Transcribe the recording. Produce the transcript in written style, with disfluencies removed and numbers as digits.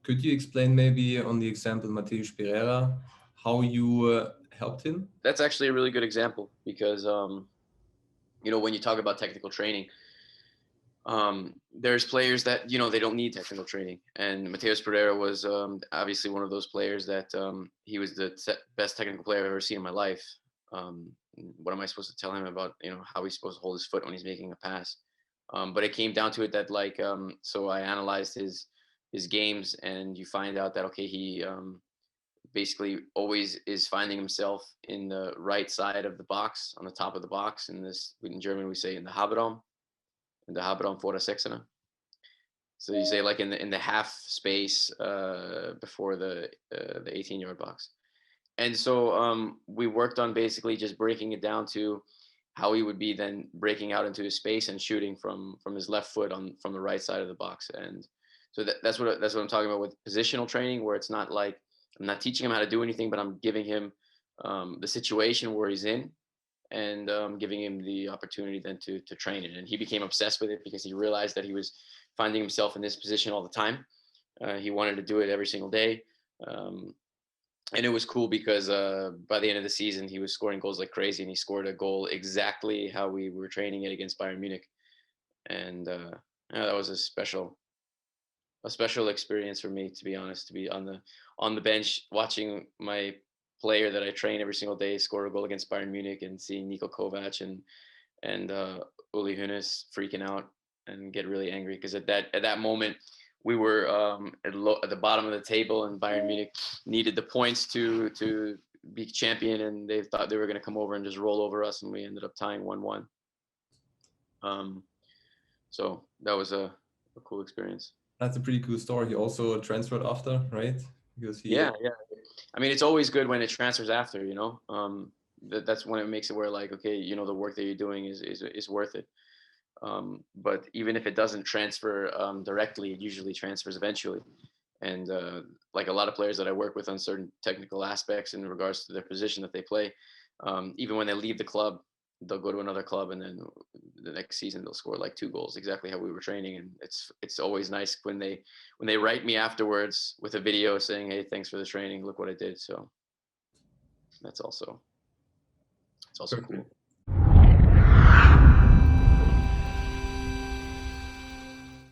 Could you explain maybe on the example Matheus Pereira how you helped him? That's actually a really good example because you know, when you talk about technical training, there's players that, you know, they don't need technical training, and Matheus Pereira was obviously one of those players that he was the best technical player I've ever seen in my life. What am I supposed to tell him about, you know, how he's supposed to hold his foot when he's making a pass? But it came down to it that like so I analyzed his games, and you find out that okay, he basically always is finding himself in the right side of the box, on the top of the box. In German we say in the Haberraum vor der Sechser. So you say like in the half space before the 18-yard box. And so we worked on basically just breaking it down to how he would be then breaking out into his space and shooting from his left foot from the right side of the box. And so that's what I'm talking about with positional training, where it's not like I'm not teaching him how to do anything, but I'm giving him the situation where he's in, and giving him the opportunity then to train it. And he became obsessed with it because he realized that he was finding himself in this position all the time. He wanted to do it every single day. And it was cool because by the end of the season, he was scoring goals like crazy, and he scored a goal exactly how we were training it against Bayern Munich. And yeah, that was a special experience for me, to be honest, to be on the bench watching my player that I train every single day score a goal against Bayern Munich, and seeing Nico Kovac and Uli Hoeneß freaking out and get really angry because at that moment we were at the bottom of the table, and Bayern Munich needed the points to be champion, and they thought they were going to come over and just roll over us, and we ended up tying 1-1. So that was a cool experience. That's a pretty cool story. He also transferred after, right? Because yeah. I mean, it's always good when it transfers after, you know. That's when it makes it where like, okay, you know, the work that you're doing is worth it. But even if it doesn't transfer directly, it usually transfers eventually. And like a lot of players that I work with on certain technical aspects in regards to their position that they play, even when they leave the club, they'll go to another club, and then the next season they'll score like 2 goals, exactly how we were training. And it's always nice when they write me afterwards with a video saying, hey, thanks for the training, look what I did. So that's also cool.